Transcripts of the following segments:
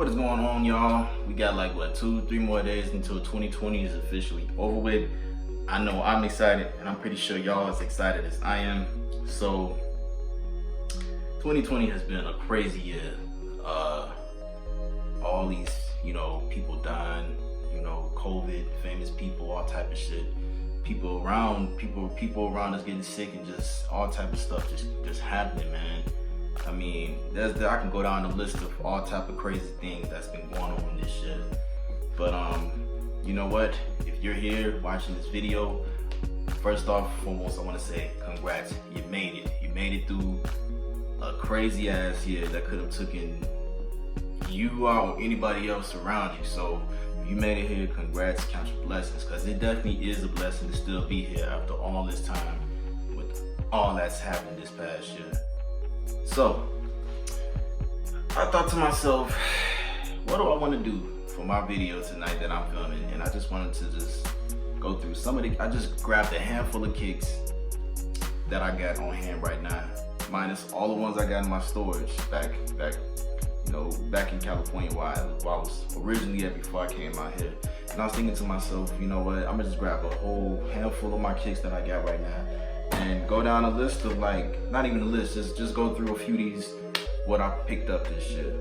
What is going on, y'all? We got like what, 2-3 more days until 2020 is officially over with. I know I'm excited, and I'm pretty sure y'all as excited as I am. So 2020 has been a crazy year. All these, people dying, COVID, famous people, all type of shit. People around us getting sick, and just all type of stuff just happening, man. I mean, I can go down the list of all type of crazy things that's been going on in this shit. But you know what? If you're here watching this video, first off and foremost, I want to say congrats. You made it. You made it through a crazy ass year that could have taken you out or anybody else around you. So if you made it here, congrats. Count your blessings, because it definitely is a blessing to still be here after all this time with all that's happened this past year. So I thought to myself, what do I want to do for my video tonight that I'm filming? And I just wanted to just go through some of the, I just grabbed a handful of kicks that I got on hand right now, minus all the ones I got in my storage back in California where I was originally at before I came out here. And I was thinking to myself, you know what, I'm gonna just grab a whole handful of my kicks that I got right now and go down a list of, like, not even a list, just go through a few of these, what I picked up this year.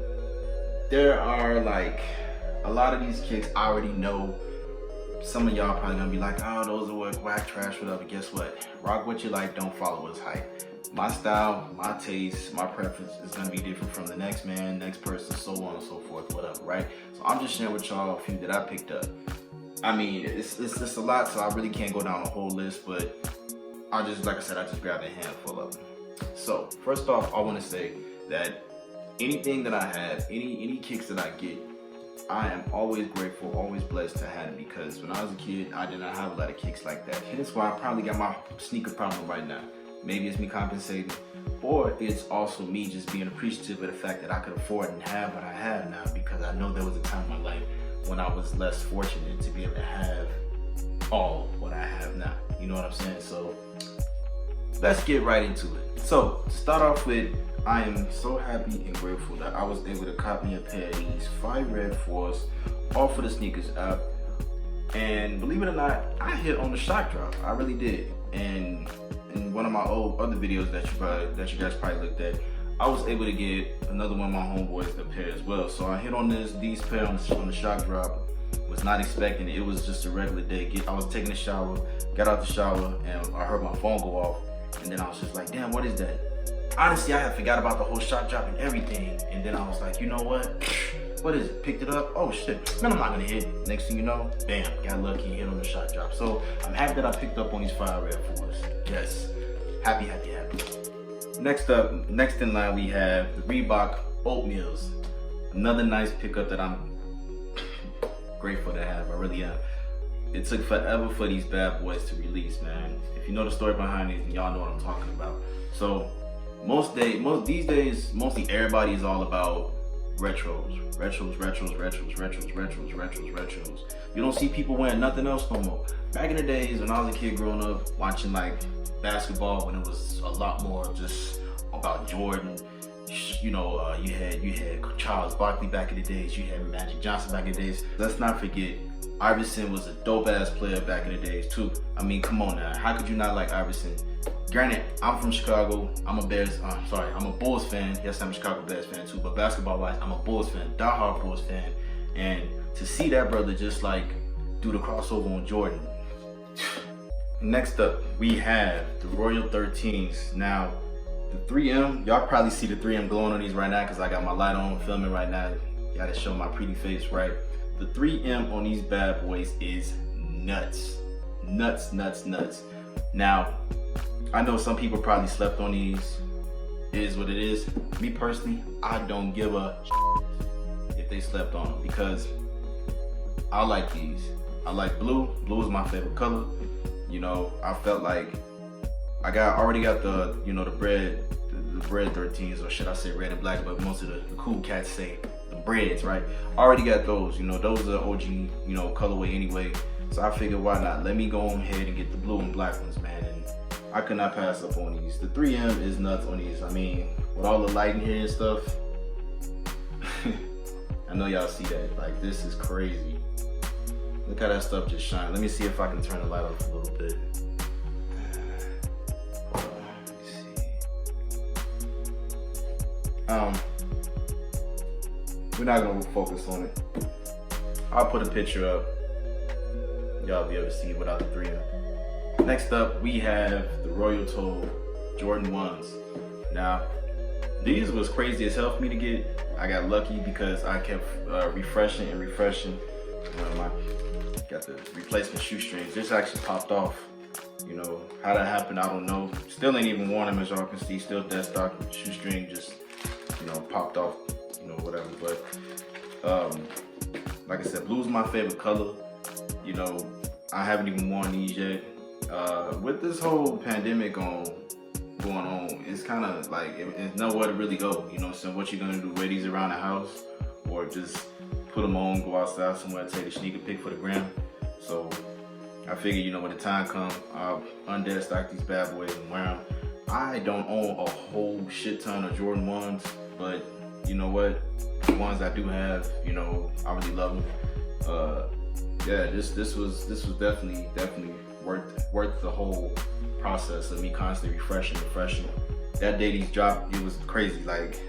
There are like a lot of these kicks I already know. Some of y'all probably gonna be like, oh, those are whack trash, whatever. Guess what? Rock what you like, don't follow what's hype. My style, my taste, my preference is gonna be different from the next man, next person, so on and so forth, whatever, right? So I'm just sharing with y'all a few that I picked up. I mean, it's a lot, so I really can't go down a whole list, but I just grabbed a handful of them. So first off, I want to say that anything that I have, any kicks that I get, I am always grateful, always blessed to have it, because when I was a kid, I did not have a lot of kicks like that. Hence why I probably got my sneaker problem right now. Maybe it's me compensating, or it's also me just being appreciative of the fact that I could afford and have what I have now, because I know there was a time in my life when I was less fortunate to be able to have all what I have now. You know what I'm saying? So let's get right into it. So to start off with, I am so happy and grateful that I was able to copy a pair of these 5 Red 4s off of the sneakers app. And believe it or not, I hit on the shock drop. I really did. And in one of my old other videos that you guys probably looked at, I was able to get another one of my homeboys a pair as well. So I hit on these pair on the shock drop. Was not expecting it. It was just a regular day. I was taking a shower, got out the shower, and I heard my phone go off. And then I was just like, damn, what is that? Honestly, I had forgot about the whole shock drop and everything. And then I was like, you know what? What is it? Picked it up. Oh shit. Man, I'm not gonna hit. Next thing you know, bam, got lucky and hit on the shock drop. So I'm happy that I picked up on these 5 Red 4s. Yes. Happy, happy, happy. Next in line, we have the Reebok Oatmeals. Another nice pickup that I'm grateful to have. I really am. It took forever for these bad boys to release, man. If you know the story behind these, y'all know what I'm talking about. So these days, mostly everybody is all about retros. You don't see people wearing nothing else no more. Back in the days when I was a kid growing up, watching like basketball, when it was a lot more just about Jordan. You had Charles Barkley back in the days. You had Magic Johnson back in the days. Let's not forget, Iverson was a dope ass player back in the days too. I mean, come on now, how could you not like Iverson? Granted, I'm from Chicago. I'm a Bulls fan. Yes, I'm a Chicago Bears fan too. But basketball wise, I'm a Bulls fan, diehard Bulls fan. And to see that brother just like do the crossover on Jordan. Next up, we have the Royal 13s. Now, the 3M, y'all probably see the 3M glowing on these right now because I got my light on filming right now. Gotta show my pretty face, right? The 3M on these bad boys is nuts. Nuts. Now, I know some people probably slept on these. It is what it is. Me personally, I don't give a if they slept on them, because I like these. I like blue. Blue is my favorite color. I felt like I already got the bread 13s, or should I say red and black, but most of the cool cats say the breads, right? I already got those. Those are OG, colorway anyway. So I figured, why not? Let me go ahead and get the blue and black ones, man. And I could not pass up on these. The 3M is nuts on these. I mean, with all the lighting here and stuff, I know y'all see that. Like, this is crazy. Look how that stuff just shines. Let me see if I can turn the light off a little bit. Hold on, let me see. We're not gonna focus on it. I'll put a picture up. Y'all be able to see it without the 3M. Next up, we have the Royal Toe Jordan 1s. Now, these was crazy as hell for me to get. I got lucky because I kept refreshing and refreshing. Got the replacement shoestrings. This actually popped off. You know, how that happened, I don't know. Still ain't even worn them, as y'all can see. Still dead stock shoestring, just, you know, popped off, you know, whatever. But, like I said, blue's my favorite color. You know, I haven't even worn these yet. With this whole pandemic going on, it's kind of like, it's nowhere to really go. You know, so what you gonna do, wear these around the house, or just put them on, go outside somewhere, take a sneaker pic for the gram. So I figure, you know, when the time comes, I'll undead stock these bad boys and wear them. I don't own a whole shit ton of Jordan 1s, but you know what? The ones I do have, you know, I really love them. Yeah, this was definitely worth the whole process of me constantly refreshing. That day these dropped, it was crazy. Like,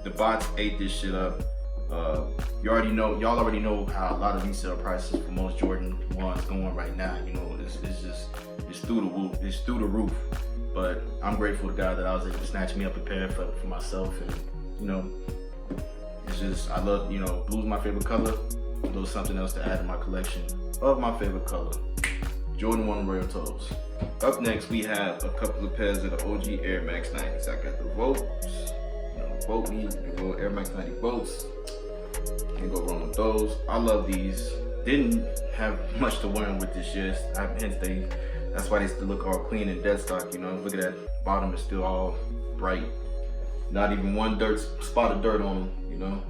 the bots ate this shit up. Y'all already know how a lot of resale prices for most Jordan 1s going right now. You know, it's through the roof. But I'm grateful to God that I was able to snatch me up a pair for myself, and you know, it's just, I love, you know, blue's my favorite color. A little something else to add to my collection of my favorite color, Jordan 1 Royal Toes. Up next, we have a couple of pairs of the OG Air Max 90s. I got the Volts, you know, Volt me, the little Air Max 90 Volts. Can't go wrong with those. I love these. Didn't have much to wear with this year. Hence that's why they still look all clean and dead stock. You know, look at that bottom, is still all bright. Not even one spot of dirt on them. You know,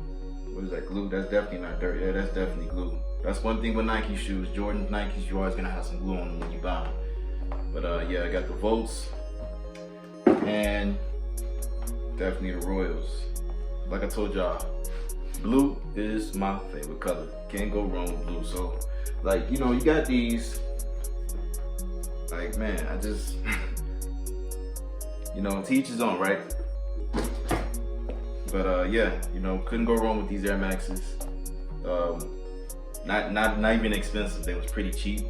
what is that, glue? That's definitely not dirt. Yeah, that's definitely glue. That's one thing with Nike shoes. Jordan Nikes, you're always gonna have some glue on them when you buy them. But yeah, I got the Volts and definitely the Royals. Like I told y'all, blue is my favorite color. Can't go wrong with blue. So, like, you know, you got these. Like, man, I just, you know, to each his own, right? But yeah, you know, couldn't go wrong with these Air Maxes. Not even expensive. They was pretty cheap.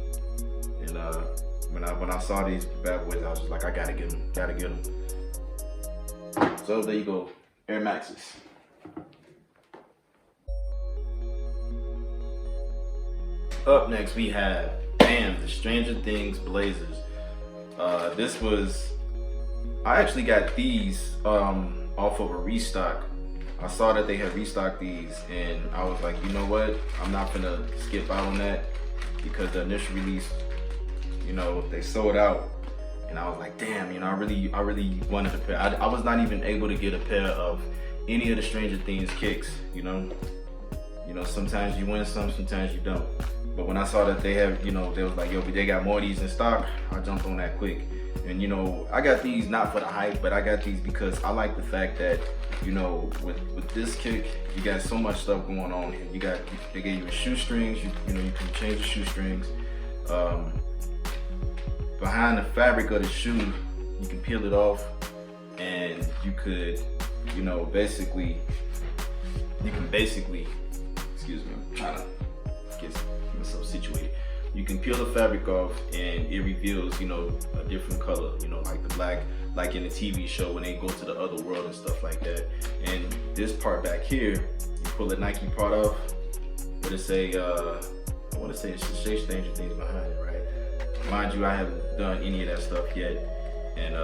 And when I saw these bad boys, I was just like, I gotta get them. So there you go, Air Maxes. Up next, we have, damn, the Stranger Things Blazers. I actually got these off of a restock. I saw that they had restocked these, and I was like, you know what? I'm not gonna skip out on that, because the initial release, you know, they sold out, and I was like, damn, you know, I really wanted a pair. I was not even able to get a pair of any of the Stranger Things kicks. You know, sometimes you win some, sometimes you don't. But when I saw that they have, you know, they was like, yo, they got more of these in stock, I jumped on that quick. And you know, I got these not for the hype, but I got these because I like the fact that, you know, with this kick, you got so much stuff going on here. They gave you shoestrings, you know, you can change the shoestrings. Behind the fabric of the shoe, you can peel it off, and you could, you know, basically, excuse me, I'm trying to get myself situated. You can peel the fabric off and it reveals, you know, a different color, you know, like the black, like in the TV show when they go to the other world and stuff like that. And this part back here, you pull the Nike part off, but it say, I want to say it should say Stranger Things behind it, right? Mind you, I haven't done any of that stuff yet. And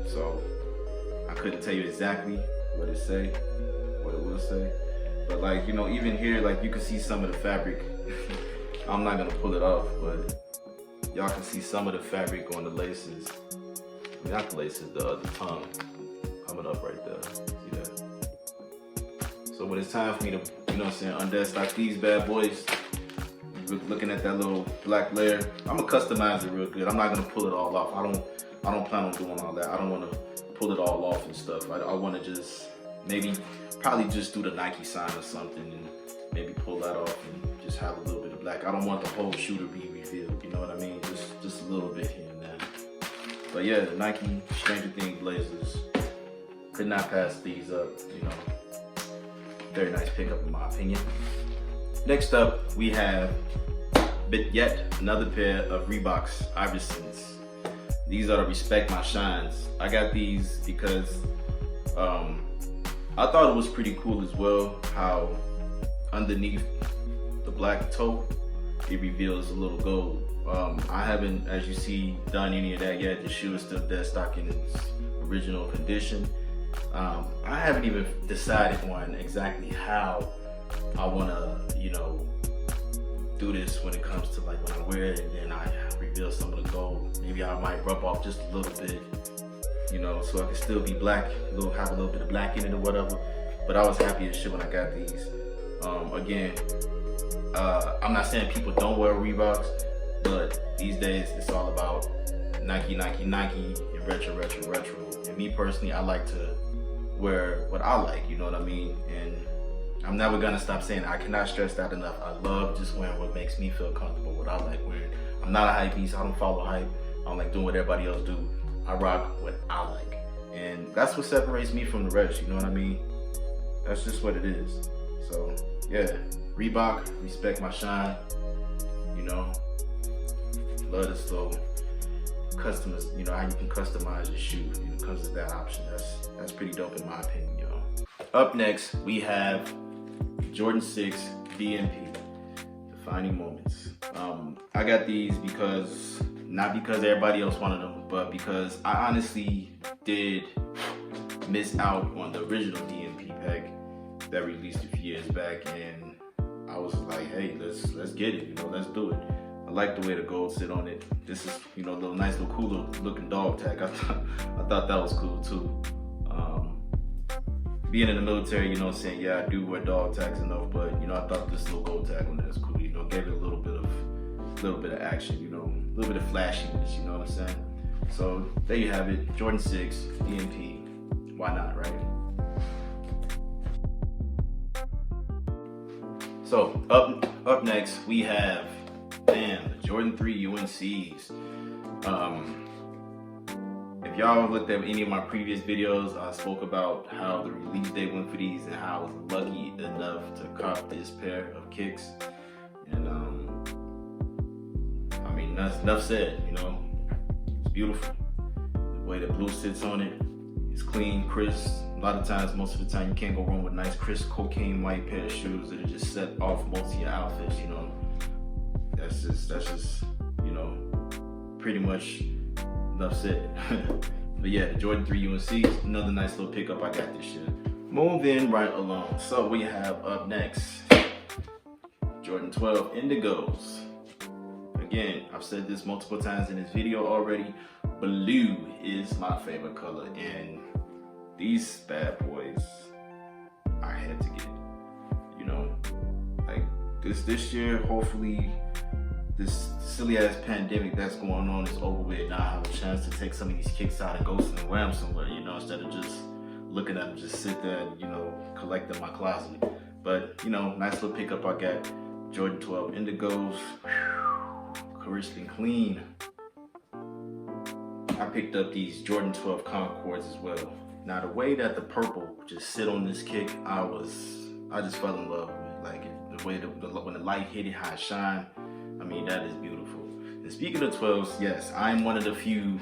so I couldn't tell you exactly what it say, what it will say. But like, you know, even here, like you can see some of the fabric. I'm not gonna pull it off, but y'all can see some of the fabric on the laces. I mean, not the laces, the tongue coming up right there. See that? So when it's time for me to, you know what I'm saying, undead stock these bad boys, looking at that little black layer, I'm gonna customize it real good. I'm not gonna pull it all off. I don't plan on doing all that. I don't wanna pull it all off and stuff. I wanna just maybe Probably just do the Nike sign or something and maybe pull that off and just have a little bit of black. I don't want the whole shoe to be revealed, you know what I mean? Just a little bit here and there. But yeah, the Nike Stranger Things Blazers, could not pass these up, you know. Very nice pickup in my opinion. Next up, we have yet another pair of Reeboks Iversons. These are the Respect My Shines. I got these because I thought it was pretty cool as well how underneath the black toe, it reveals a little gold. I haven't, as you see, done any of that yet. The shoe is still dead stock in its original condition. I haven't even decided on exactly how I want to, you know, do this when it comes to like when I wear it and then I reveal some of the gold. Maybe I might rub off just a little bit, you know, so I can still be black, have a little bit of black in it or whatever. But I was happy as shit when I got these. Again, I'm not saying people don't wear Reeboks, but these days it's all about Nike, Nike, Nike, and retro, retro, retro. And me personally, I like to wear what I like, you know what I mean? And I'm never gonna stop saying it. I cannot stress that enough. I love just wearing what makes me feel comfortable, what I like wearing. I'm not a hype beast, I don't follow hype. I don't like doing what everybody else do. I rock what I like. And that's what separates me from the rest, you know what I mean? That's just what it is. So yeah, Reebok, Respect My Shine, you know. Love this little customers, you know, how you can customize your shoe when it comes to that option. That's pretty dope in my opinion, y'all. Up next, we have Jordan 6 DMP, Defining Moments. I got these because, not because everybody else wanted them, but because I honestly did miss out on the original DMP pack that released a few years back, and I was like, hey, let's get it, you know, let's do it. I like the way the gold sit on it. This is, you know, the nice little cool looking dog tag. I thought that was cool too. Being in the military, you know what I'm saying, yeah, I do wear dog tags enough, but you know, I thought this little gold tag on there was cool, you know, gave it a little bit of action, you know, a little bit of flashiness, you know what I'm saying? So there you have it, Jordan 6, DMP, why not, right? So up next, we have, damn, the Jordan 3 UNCs. If y'all looked at any of my previous videos, I spoke about how the release date went for these and how I was lucky enough to cop this pair of kicks. And I mean, that's enough said, you know. It's beautiful. The way the blue sits on it, it's clean, crisp. A lot of times, most of the time, you can't go wrong with nice, crisp, cocaine white pair of shoes that are just set off most of your outfits, you know. That's just, you know, pretty much enough said. But yeah, the Jordan 3 UNC, another nice little pickup. I got this shit. Moving right along. So we have up next, Jordan 12 Indigos. Again, I've said this multiple times in this video already. Blue is my favorite color, and these bad boys, I had to get it. You know, like this year, hopefully, this silly ass pandemic that's going on is over with. Now I have a chance to take some of these kicks out and go and wear them somewhere, you know, instead of just looking at them, just sit there and, you know, collect them in my closet. But, you know, nice little pickup I got. Jordan 12 Indigos, crisp and clean. I picked up these Jordan 12 Concords as well. Now the way that the purple just sit on this kick, I just fell in love with it. Like the way when the light hit it, how it shine. I mean, that is beautiful. And speaking of 12s, yes, I'm one of the few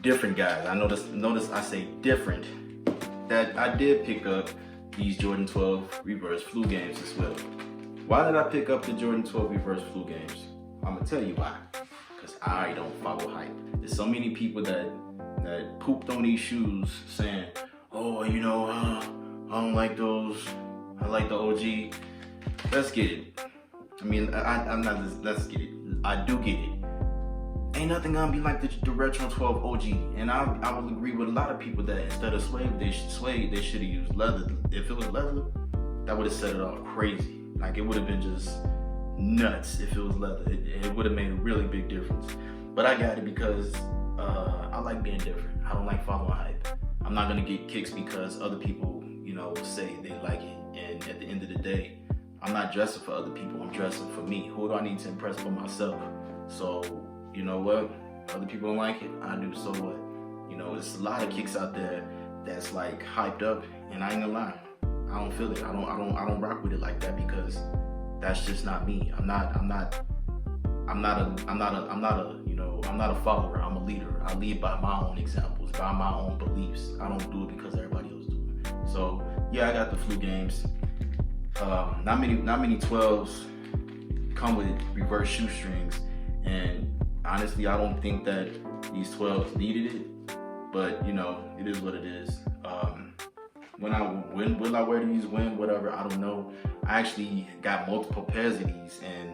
different guys. I notice I say different, that I did pick up these Jordan 12 reverse flu games as well. Why did I pick up the Jordan 12 reverse flu games? I'm gonna tell you why. Because I don't follow hype. There's so many people that pooped on these shoes saying, oh, you know, I don't like those. I like the OG. Let's get it. I mean, let's get it. I do get it. Ain't nothing gonna be like the Retro 12 OG. And I will agree with a lot of people that instead of suede, they should have used leather. If it was leather, that would have set it off crazy. Like, it would have been just nuts if it was leather. It would have made a really big difference. But I got it because I like being different. I don't like following hype. I'm not gonna get kicks because other people, you you know, say they like it. And at the end of the day, I'm not dressing for other people, I'm dressing for me. Who do I need to impress for myself? So, you know what? Other people don't like it, I do, so what? You know, there's a lot of kicks out there that's like hyped up, and I ain't gonna lie, I don't feel it. I don't rock with it like that, because that's just not me. I'm not a follower. I'm a leader. I lead by my own examples, by my own beliefs. I don't do it because everybody else do it. So yeah, I got the flu games. Not many 12s come with reverse shoestrings, and honestly, I don't think that these 12s needed it. But you know, it is what it is. When will I wear these? When, whatever, I don't know. I actually got multiple pairs of these and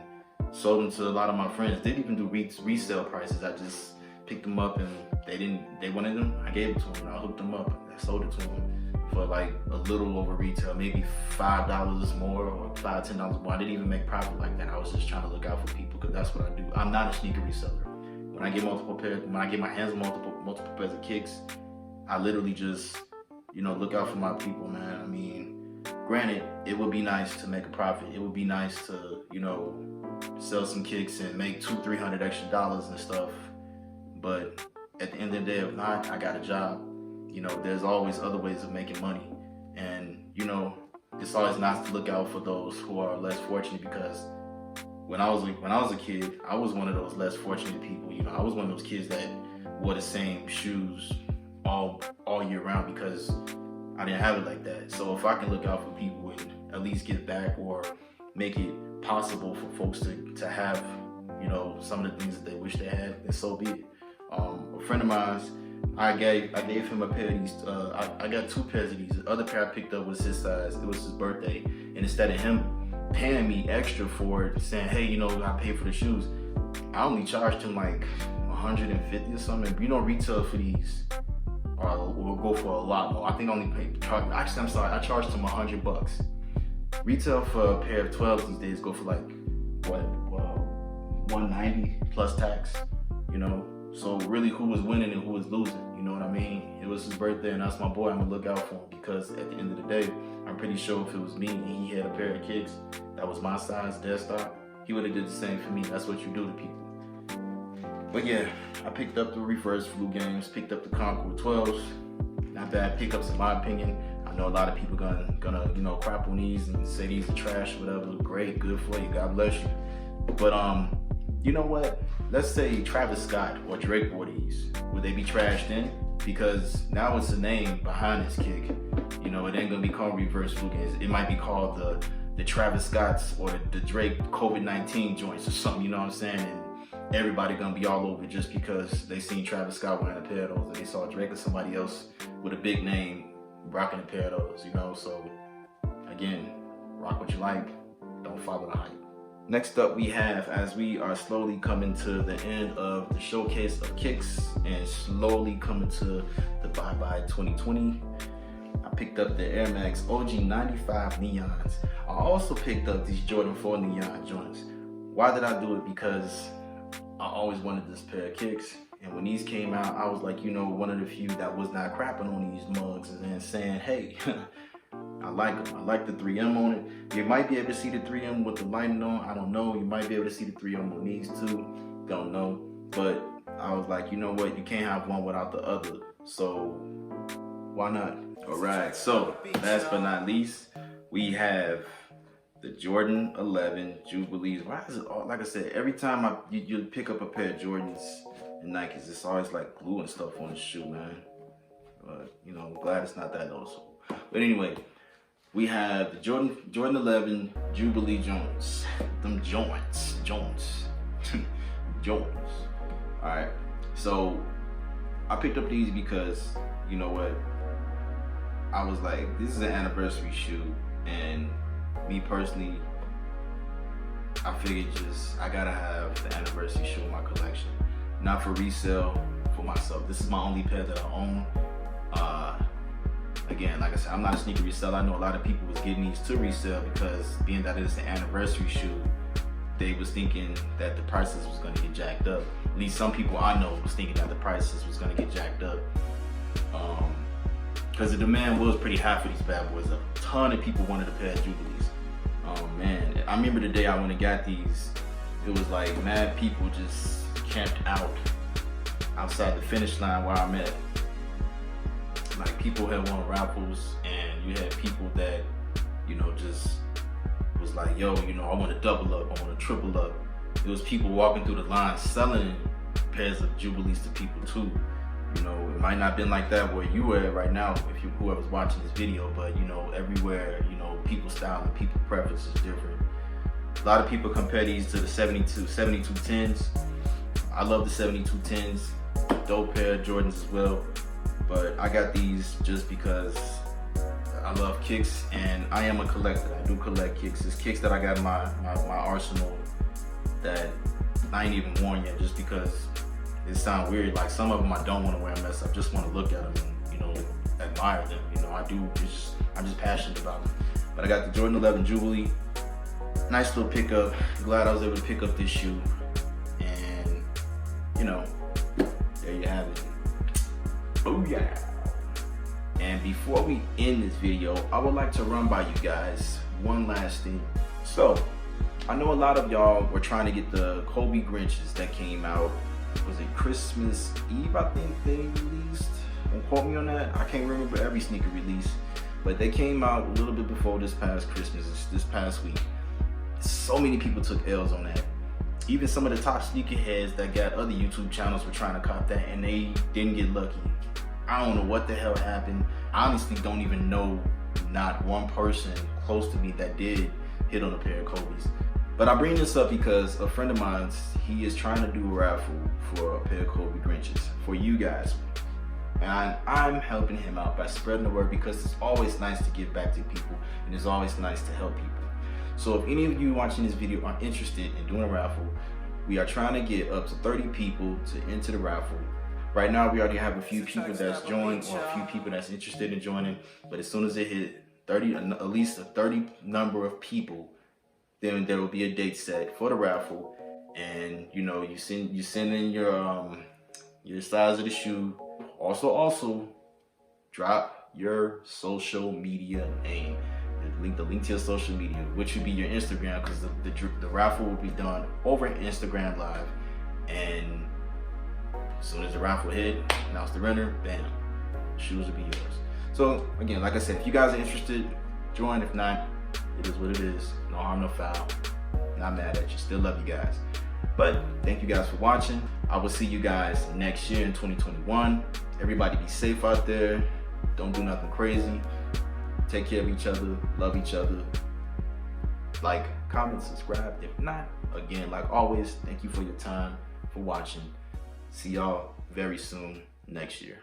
sold them to a lot of my friends. Didn't even do resale prices. I just picked them up, and they wanted them. I gave it to them. I hooked them up. I sold it to them for like a little over retail, maybe $5 more or $5-10 more. I didn't even make profit like that. I was just trying to look out for people, because that's what I do. I'm not a sneaker reseller. When I get multiple pairs, when I get my hands on multiple pairs of kicks, I literally just, you know, look out for my people, man. I mean, granted, it would be nice to make a profit. It would be nice to, you know, sell some kicks and make $200-300 extra and stuff. But at the end of the day, if not, I got a job. You know, there's always other ways of making money. And, you know, it's always nice to look out for those who are less fortunate, because when I was a kid, I was one of those less fortunate people. You know, I was one of those kids that wore the same shoes all year round, because I didn't have it like that. So if I can look out for people and at least give back, or make it possible for folks to have, you know, some of the things that they wish they had, then so be it. A friend of mine, I gave him a pair of these. I got 2 pairs of these. The other pair I picked up was his size. It was his birthday, and instead of him paying me extra for it, saying, hey, you know, I paid for the shoes, I only charged him like $150 or something. You know, retail for these will go for a lot more. I think I only I charged him $100. Retail for a pair of 12s these days go for like what, $190 plus tax, you know. So really, who was winning and who was losing? You know what I mean? It was his birthday, and that's my boy. I'm gonna look out for him, because at the end of the day, I'm pretty sure if it was me and he had a pair of kicks that was my size, dead stock, he would have did the same for me. That's what you do to people. But yeah, I picked up the reverse flu games, picked up the Concord 12s. Not bad pickups in my opinion. I know a lot of people gonna you know, crap on these and say these are trash or whatever. Great, good for you, God bless you. But you know what? Let's say Travis Scott or Drake wore these. Would they be trashed in? Because now it's a name behind this kick. You know, it ain't gonna be called reverse flu games. It might be called the Travis Scotts or the Drake COVID-19 joints or something, you know what I'm saying? And everybody gonna be all over just because they seen Travis Scott wearing a pair of those, and they saw Drake or somebody else with a big name rocking a pair of those, you know? So again, rock what you like, don't follow the hype. Next up we have, as we are slowly coming to the end of the showcase of kicks and slowly coming to the bye-bye 2020, I picked up the Air Max OG 95 Neons. I also picked up these Jordan 4 Neon joints. Why did I do it? Because I always wanted this pair of kicks, and when these came out, I was like, you know, one of the few that was not crapping on these mugs and then saying, hey, I like them. I like the 3M on it. You might be able to see the 3M with the lighting on. I don't know. You might be able to see the 3M on these too. Don't know. But I was like, you know what? You can't have one without the other. So why not? All right. So last but not least, we have the Jordan 11 Jubilees. Why is it all, like I said, every time you pick up a pair of Jordans and Nikes, it's always like glue and stuff on the shoe, man. But you know, I'm glad it's not that noticeable. But anyway, we have the Jordan 11 Jubilee joints. Them joints. Joints. Alright, so I picked up these because, you know what, I was like, this is an anniversary shoe, and me personally, I figured I gotta have the anniversary shoe in my collection. Not for resale, for myself. This is my only pair that I own. Again, like I said, I'm not a sneaker reseller. I know a lot of people was getting these to resell because being that it's an anniversary shoe, they was thinking that the prices was gonna get jacked up. At least some people I know was thinking that the prices was gonna get jacked up. because the demand was pretty high for these bad boys. A ton of people wanted a pair of Jubilees. Man, I remember the day I went and got these. It was like mad people just camped outside the finish line where I'm at. Like people had won raffles, and you had people that, you know, just was like, yo, you know, I want to double up, I want to triple up. There was people walking through the line selling pairs of Jubilees to people too. You know, it might not been like that where you were right now, if you, whoever's watching this video, but you know, everywhere, you know, people's style and people preference is different. A lot of people compare these to the 7210s. I love the 7210s, dope pair of Jordans as well. But I got these just because I love kicks, and I am a collector. I do collect kicks. There's kicks that I got in my arsenal that I ain't even worn yet, just because it sounds weird. Like some of them I don't want to wear a mess. I just want to look at them and, you know, admire them. You know, I'm just passionate about them. But I got the Jordan 11 Jubilee. Nice little pickup. Glad I was able to pick up this shoe. And, you know, there you have it. Oh yeah. And before we end this video, I would like to run by you guys one last thing. So, I know a lot of y'all were trying to get the Kobe Grinches that came out. Was it Christmas Eve, I think they released? Don't quote me on that. I can't remember every sneaker release, but they came out a little bit before this past Christmas, this past week. So many people took L's on that. Even some of the top sneakerheads that got other YouTube channels were trying to cop that, and they didn't get lucky. I don't know what the hell happened. I honestly don't even know not one person close to me that did hit on a pair of Kobe's. But I bring this up because a friend of mine, he is trying to do a raffle for a pair of Kobe Grinches for you guys. And I'm helping him out by spreading the word, because it's always nice to give back to people, and it's always nice to help people. So if any of you watching this video are interested in doing a raffle, we are trying to get up to 30 people to enter the raffle. Right now, we already have a few people that's joined, or a few people that's interested in joining. But as soon as it hit 30, at least a 30 number of people, then there will be a date set for the raffle. And you know, you send in your size of the shoe. Also drop your social media name. The link to your social media, which would be your Instagram, because the raffle will be done over Instagram Live. And as soon as the raffle hit, announce the winner, bam, shoes will be yours. So again, like I said, if you guys are interested, join. If not, it is what it is. No harm, no foul. Not mad at you. Still love you guys. But thank you guys for watching. I will see you guys next year in 2021. Everybody be safe out there. Don't do nothing crazy. Take care of each other. Love each other. Like, comment, subscribe. If not, again, like always, thank you for your time, for watching. See y'all very soon next year.